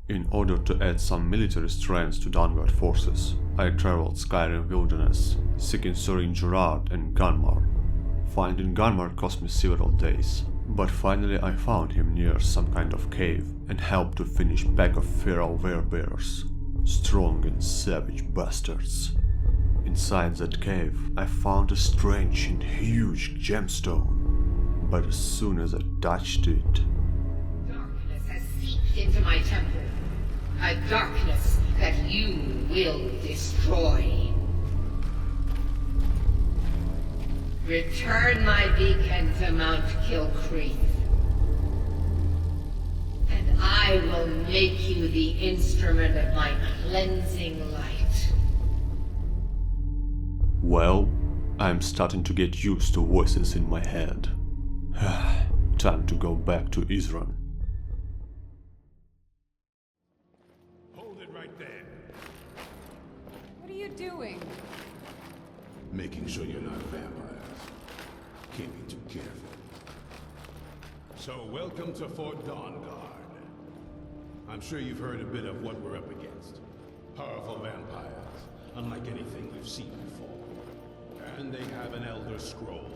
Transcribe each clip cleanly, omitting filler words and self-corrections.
In order to add some military strength to Dawnguard forces, I traveled Skyrim wilderness, seeking Sorin Gerard and Gunmar. Finding Gunmar cost me several days, but finally I found him near some kind of cave and helped to finish pack of feral werebears, strong and savage bastards. Inside that cave I found a strange and huge gemstone, but as soon as I touched it... Darkness has seeped into my temple. A darkness that you will destroy. Return my beacon to Mount Kilcreath, and I will make you the instrument of my cleansing light. Well, I'm starting to get used to voices in my head. Time to go back to Isran. Hold it right there. What are you doing? Making sure you're not vampires. Can't be too careful. So, welcome to Fort Dawnguard. I'm sure you've heard a bit of what we're up against. Powerful vampires, unlike anything we've seen before. And they have an Elder Scroll.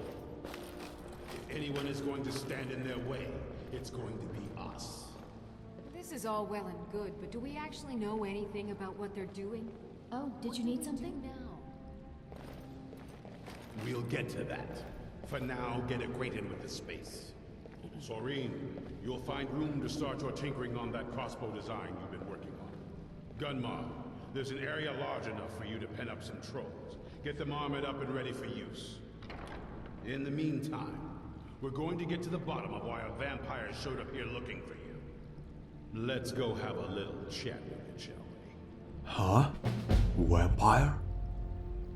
If anyone is going to stand in their way, it's going to be us. This is all well and good, but do we actually know anything about what they're doing? Oh, did you need something? No. We'll get to that. For now, get acquainted with the space. Sorin, you'll find room to start your tinkering on that crossbow design you've been working on. Gunmar, there's an area large enough for you to pen up some trolls. Get them armored up and ready for use. In the meantime, we're going to get to the bottom of why a vampire showed up here looking for you. Let's go have a little chat with it, shall we? Huh? Vampire?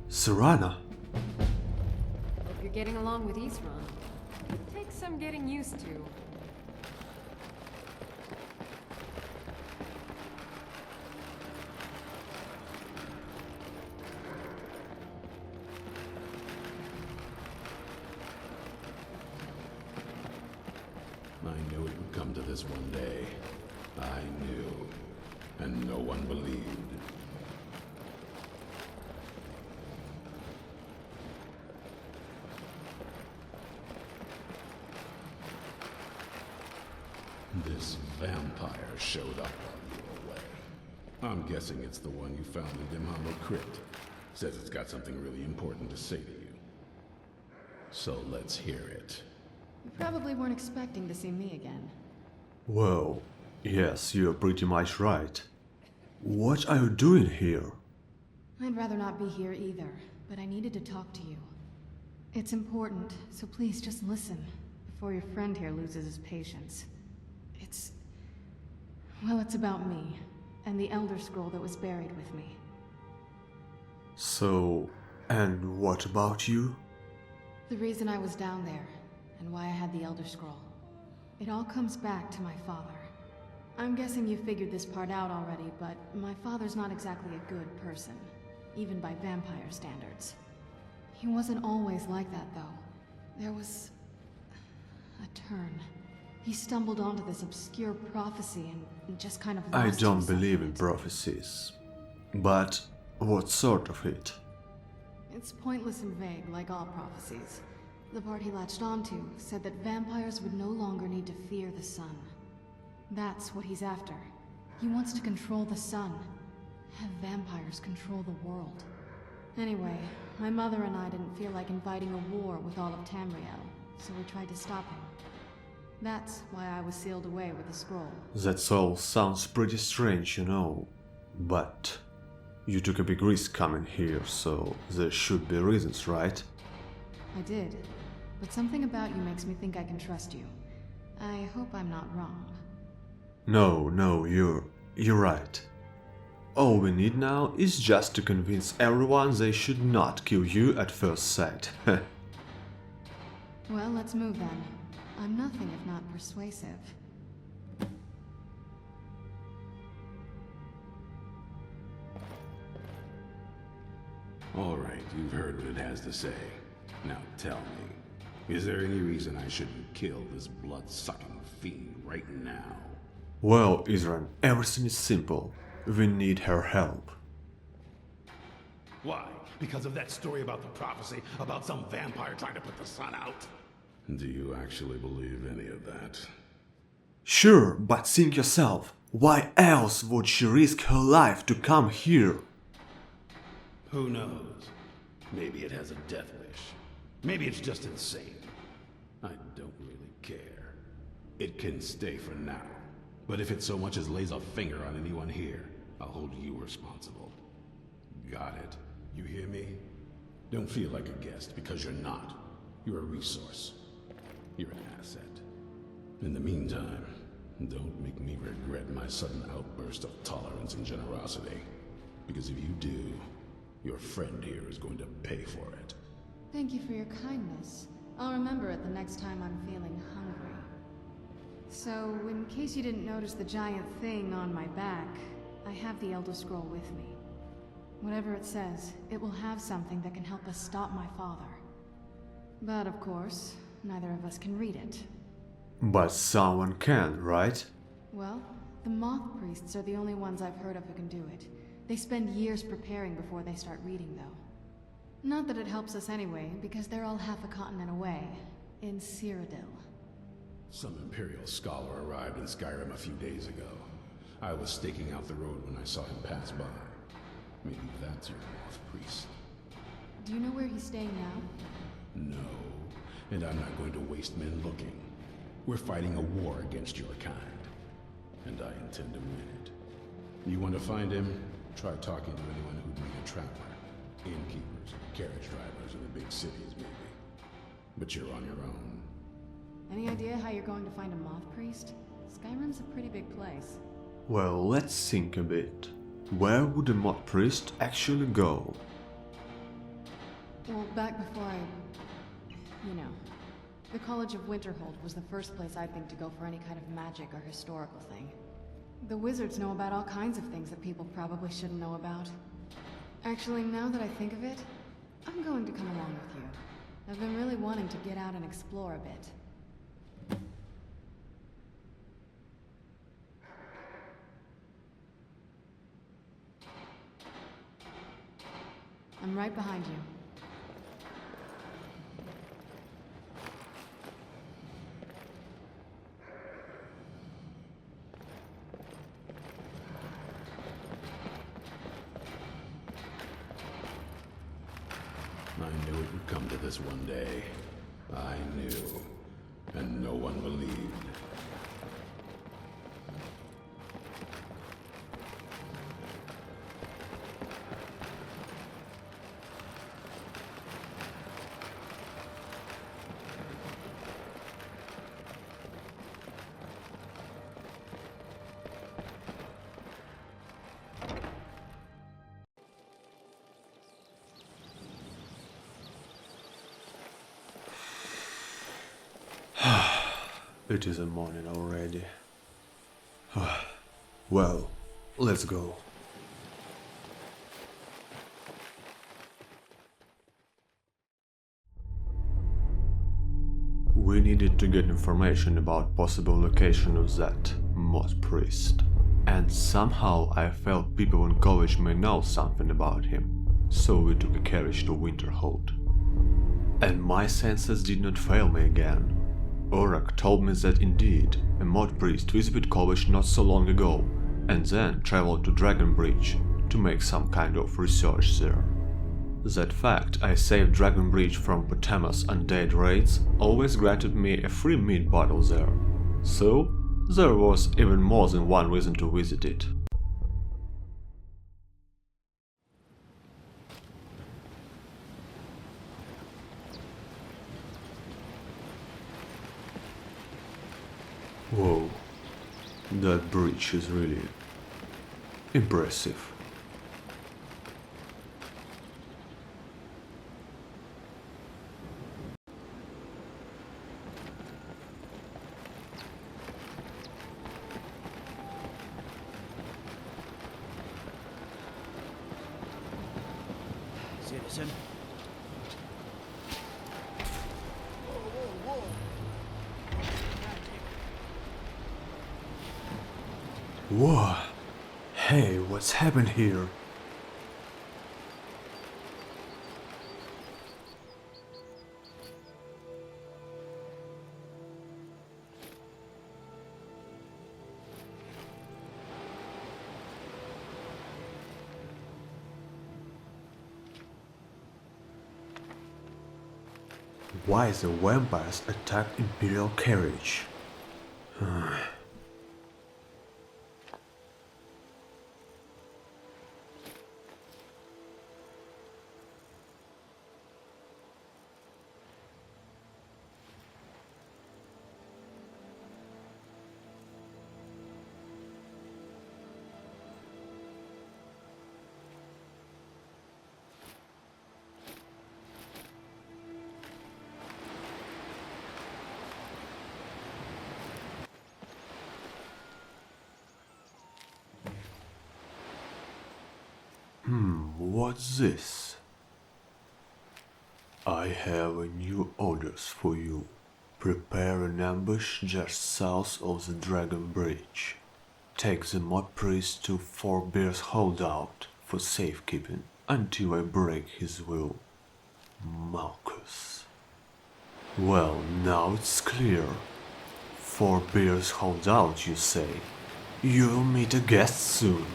Serana? Hope you're getting along with Isran. Takes some getting used to. I knew it would come to this one day. I knew. And no one believed. This vampire showed up while you were away. I'm guessing it's the one you found in Dimhamo Crypt. Says it's got something really important to say to you. So let's hear it. You probably weren't expecting to see me again. Well, yes, you're pretty much right. What are you doing here? I'd rather not be here either, but I needed to talk to you. It's important, so please just listen, before your friend here loses his patience. Well, it's about me, and the Elder Scroll that was buried with me. So, and what about you? The reason I was down there, and why I had the Elder Scroll. It all comes back to my father. I'm guessing you figured this part out already, but my father's not exactly a good person, even by vampire standards. He wasn't always like that, though. There was a turn. He stumbled onto this obscure prophecy and just kind of I lost don't himself believe in in it. prophecies. But what sort of it? It's pointless and vague, like all prophecies. The part he latched onto said that vampires would no longer need to fear the sun. That's what he's after. He wants to control the sun. Have vampires control the world. Anyway, my mother and I didn't feel like inviting a war with all of Tamriel, so we tried to stop him. That's why I was sealed away with the scroll. That all sounds pretty strange, you know. But you took a big risk coming here, so there should be reasons, right? I did, but something about you makes me think I can trust you. I hope I'm not wrong. No, you're right. All we need now is just to convince everyone they should not kill you at first sight. Well, let's move then. I'm nothing if not persuasive. All right, you've heard what it has to say. Now tell me, is there any reason I shouldn't kill this blood-sucking fiend right now? Well, Isran, everything is simple. We need her help. Why? Because of that story about the prophecy, about some vampire trying to put the sun out? Do you actually believe any of that? Sure, but think yourself. Why else would she risk her life to come here? Who knows? Maybe it has a death wish. Maybe it's just insane. I don't really care. It can stay for now. But if it so much as lays a finger on anyone here, I'll hold you responsible. Got it? You hear me? Don't feel like a guest, because you're not. You're a resource. You're an asset. In the meantime, don't make me regret my sudden outburst of tolerance and generosity. Because if you do, your friend here is going to pay for it. Thank you for your kindness. I'll remember it the next time I'm feeling hungry. So, in case you didn't notice the giant thing on my back, I have the Elder Scroll with me. Whatever it says, it will have something that can help us stop my father. But of course, neither of us can read it. But someone can, right? Well, the Moth Priests are the only ones I've heard of who can do it. They spend years preparing before they start reading, though. Not that it helps us anyway, because they're all half a continent away, in Cyrodiil. Some Imperial scholar arrived in Skyrim a few days ago. I was staking out the road when I saw him pass by. Maybe that's your Moth Priest. Do you know where he's staying now? No, and I'm not going to waste men looking. We're fighting a war against your kind, and I intend to win it. You want to find him? Try talking to anyone who'd meet a traveler. Innkeepers, carriage drivers in the big cities, maybe. But you're on your own. Any idea how you're going to find a Moth Priest? Skyrim's a pretty big place. Well, let's think a bit. Where would a Moth Priest actually go? Well, back before the College of Winterhold was the first place I'd think to go for any kind of magic or historical thing. The wizards know about all kinds of things that people probably shouldn't know about. Actually, now that I think of it, I'm going to come along with you. I've been really wanting to get out and explore a bit. I'm right behind you. I knew it would come to this one day. I knew, and no one believed. It is a morning already. Well, let's go. We needed to get information about possible location of that Moth Priest. And somehow I felt people in college may know something about him. So we took a carriage to Winterhold. And my senses did not fail me again. Orak told me that indeed, a Moth Priest visited college not so long ago, and then traveled to Dragonbridge to make some kind of research there. That fact I saved Dragonbridge from Potama's undead raids always granted me a free meat bottle there, so there was even more than one reason to visit it. Whoa, that bridge is really impressive. Citizen. Whoa! Hey, what's happened here? Why the vampires attacked Imperial carriage? What's this? I have a new orders for you. Prepare an ambush just south of the Dragon Bridge. Take the mod priest to Four Bears Holdout for safekeeping until I break his will. Marcus. Well, now it's clear. Four Bears Holdout, you say? You'll meet a guest soon.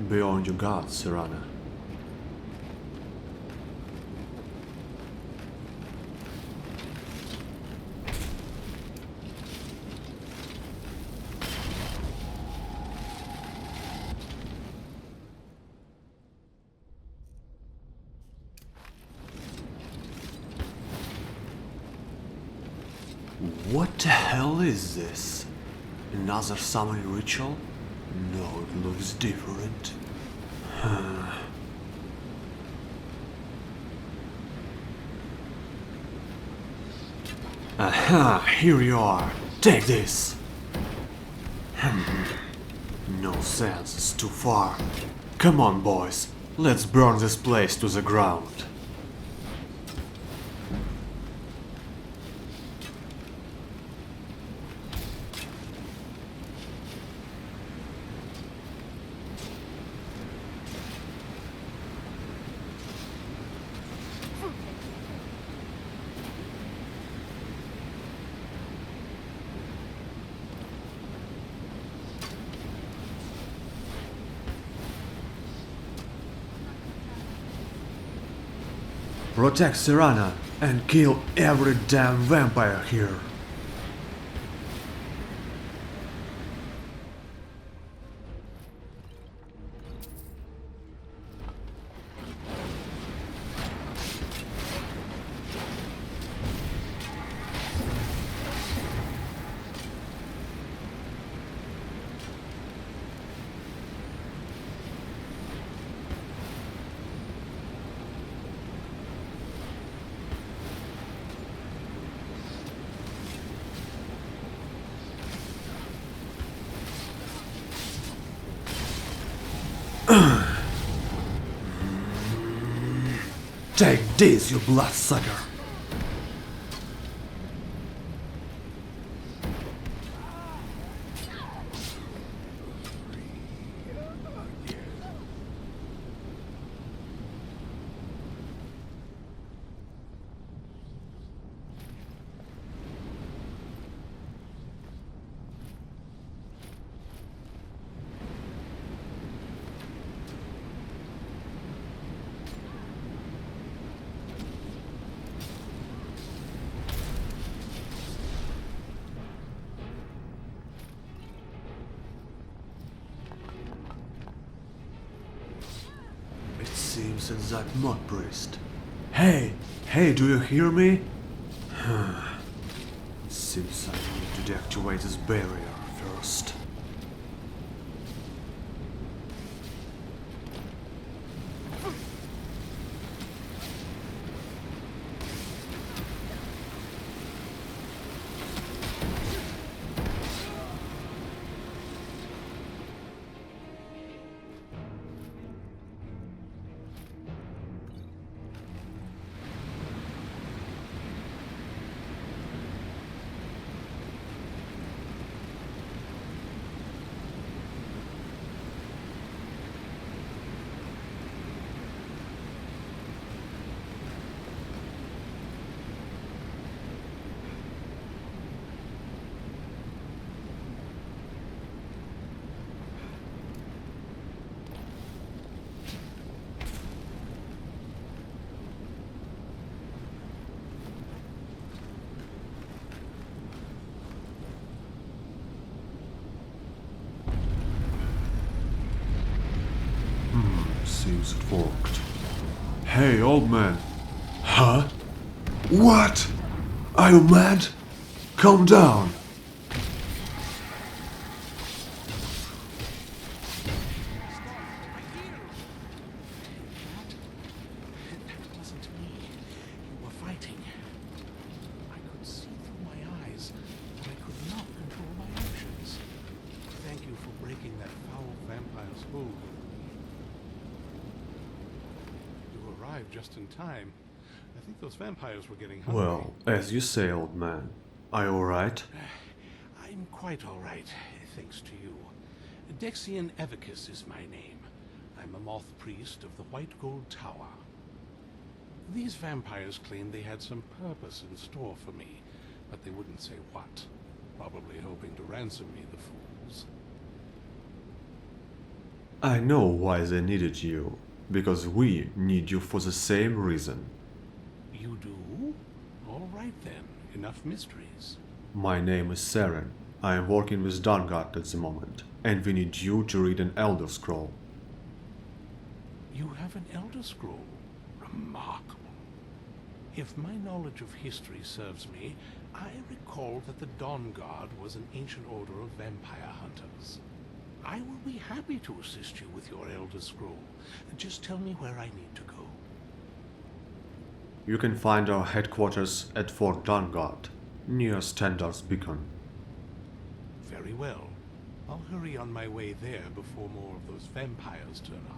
Be on your guard, Serana. What the hell is this? Another summoning ritual? No, it looks different. Aha, here you are. Take this. No sense, it's too far. Come on, boys. Let's burn this place to the ground. Protect Serana and kill every damn vampire here. Take this, you bloodsucker! since that mud priest. Hey! Hey, do you hear me? Seems I need to deactivate this barrier first. Seems it worked. Hey, old man. Huh? What? Are you mad? Calm down. That wasn't me. You were fighting. I could see through my eyes, but I could not control my actions. Thank you for breaking that foul vampire's hold. You arrived just in time. I think those vampires were getting hungry. Well, as you say, old man. Are you alright? I'm quite all right, thanks to you. Dexian Evicus is my name. I'm a moth priest of the White Gold Tower. These vampires claimed they had some purpose in store for me, but they wouldn't say what. Probably hoping to ransom me, the fools. I know why they needed you. Because we need you for the same reason. You do? All right then. Enough mysteries. My name is Saren. I am working with Dawnguard at the moment, and we need you to read an Elder Scroll. You have an Elder Scroll? Remarkable. If my knowledge of history serves me, I recall that the Dawnguard was an ancient order of vampire hunters. I will be happy to assist you with your Elder Scroll. Just tell me where I need to go. You can find our headquarters at Fort Dawnguard, near Standard's Beacon. Very well. I'll hurry on my way there before more of those vampires turn up.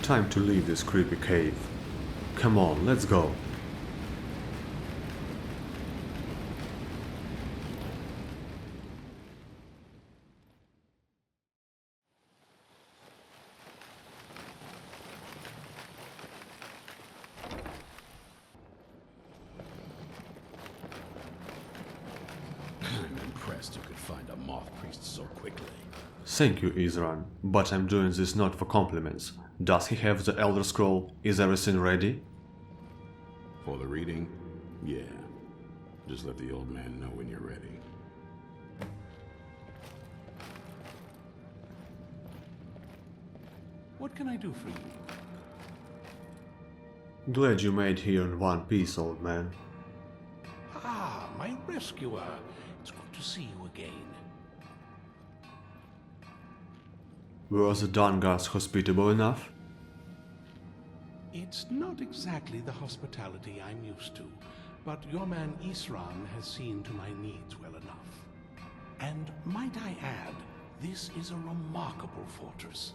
Time to leave this creepy cave. Come on, let's go. I'm impressed you could find a moth priest so quickly. Thank you, Isran, but I'm doing this not for compliments. Does he have the Elder Scroll? Is everything ready? For the reading? Yeah. Just let the old man know when you're ready. What can I do for you? Glad you made here in one piece, old man. Ah, my rescuer. It's good to see you again. Were the Dawnguards hospitable enough? It's not exactly the hospitality I'm used to, but your man Isran has seen to my needs well enough. And might I add, this is a remarkable fortress.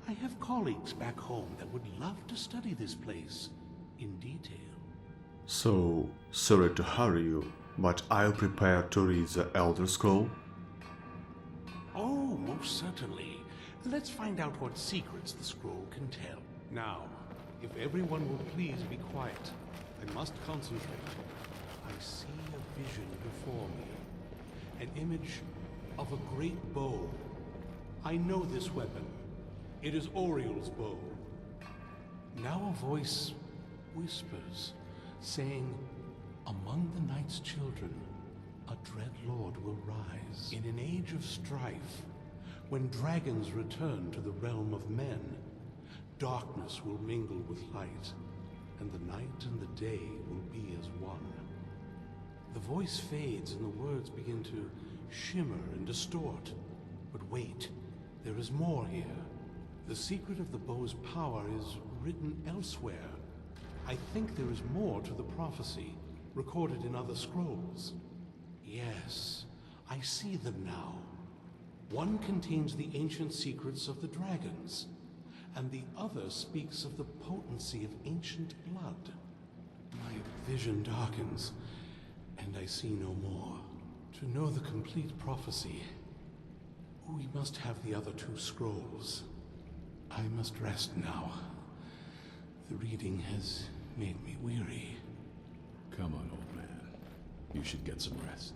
I have colleagues back home that would love to study this place in detail. So, sorry to hurry you, but I'll prepare to read the Elder Scroll. Oh, most certainly. Let's find out what secrets the scroll can tell. Now, if everyone will please be quiet, I must concentrate. I see a vision before me. An image of a great bow. I know this weapon. It is Oriel's bow. Now a voice whispers, saying, among the night's children, a dread lord will rise. In an age of strife, when dragons return to the realm of men, darkness will mingle with light, and the night and the day will be as one. The voice fades and the words begin to shimmer and distort. But wait, there is more here. The secret of the bow's power is written elsewhere. I think there is more to the prophecy, recorded in other scrolls. Yes, I see them now. One contains the ancient secrets of the dragons, and the other speaks of the potency of ancient blood. My vision darkens, and I see no more. To know the complete prophecy, we must have the other two scrolls. I must rest now. The reading has made me weary. Come on, old man. You should get some rest.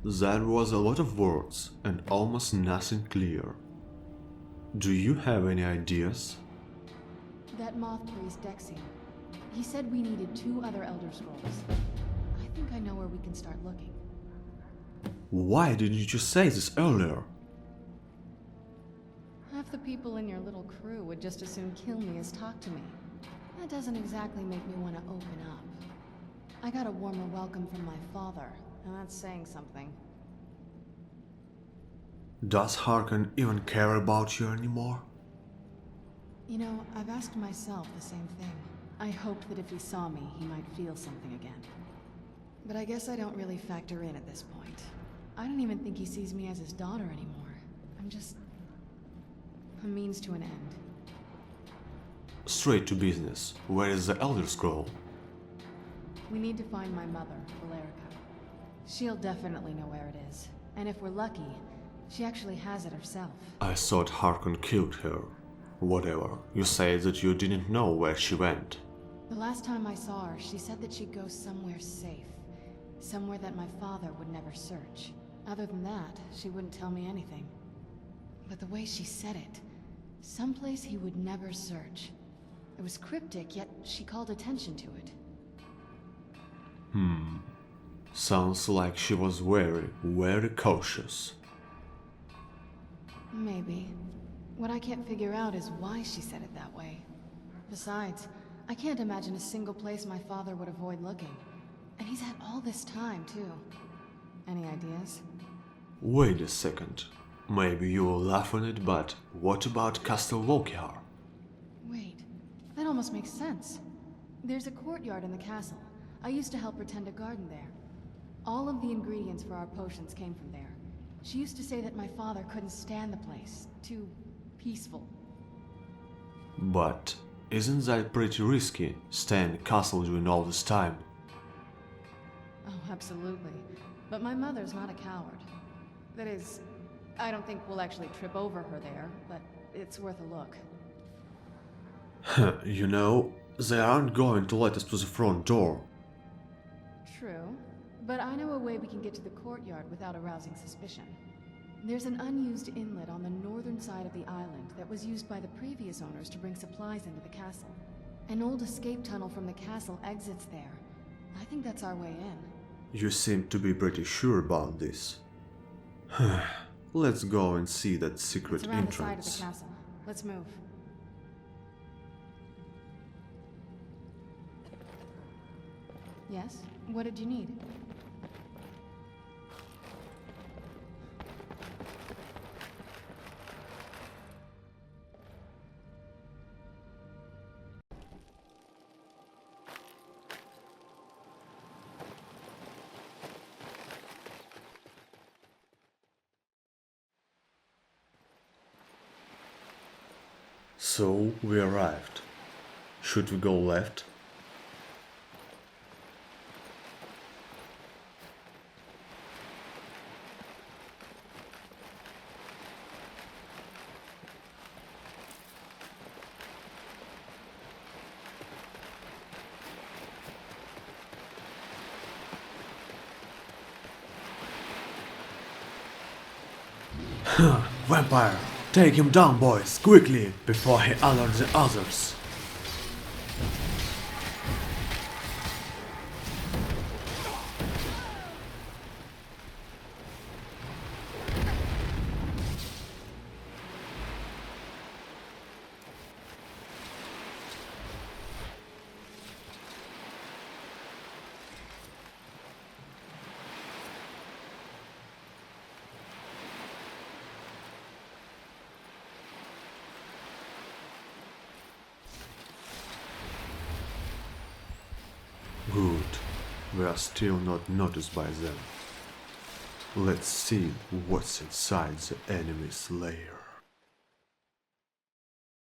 That was a lot of words and almost nothing clear. Do you have any ideas? That moth priest Dexy. He said we needed 2 other Elder Scrolls. I think I know where we can start looking. Why didn't you just say this earlier? Half the people in your little crew would just as soon kill me as talk to me. That doesn't exactly make me want to open up. I got a warmer welcome from my father, and that's saying something. Does Harkon even care about you anymore? You know, I've asked myself the same thing. I hoped that if he saw me, he might feel something again. But I guess I don't really factor in at this point. I don't even think he sees me as his daughter anymore. I'm just a means to an end. Straight to business. Where is the Elder Scroll? We need to find my mother, Valerica. She'll definitely know where it is. And if we're lucky, she actually has it herself. I thought Harkon killed her. Whatever. You say that you didn't know where she went. The last time I saw her, she said that she'd go somewhere safe. Somewhere that my father would never search. Other than that, she wouldn't tell me anything. But the way she said it, someplace he would never search. It was cryptic, yet she called attention to it. Sounds like she was very cautious. Maybe. What I can't figure out is why she said it that way. Besides, I can't imagine a single place my father would avoid looking. And he's had all this time, too. Any ideas? Wait a second. Maybe you will laugh on it, but what about Castle Volkihar? Wait, that almost makes sense. There's a courtyard in the castle. I used to help her tend a garden there. All of the ingredients for our potions came from there. She used to say that my father couldn't stand the place. Too peaceful. But isn't that pretty risky, staying in the castle during all this time? Oh, absolutely. But my mother's not a coward. That is, I don't think we'll actually trip over her there, but it's worth a look. You know, they aren't going to let us to the front door. True, but I know a way we can get to the courtyard without arousing suspicion. There's an unused inlet on the northern side of the island that was used by the previous owners to bring supplies into the castle. An old escape tunnel from the castle exits there. I think that's our way in. You seem to be pretty sure about this. Let's go and see that secret It's around the side of entrance. the castle. Let's move. Yes? What did you need? So we arrived. Should we go left? Vampire! Take him down, boys, quickly, before he alerts the others! Good. We are still not noticed by them. Let's see what's inside the enemy's lair.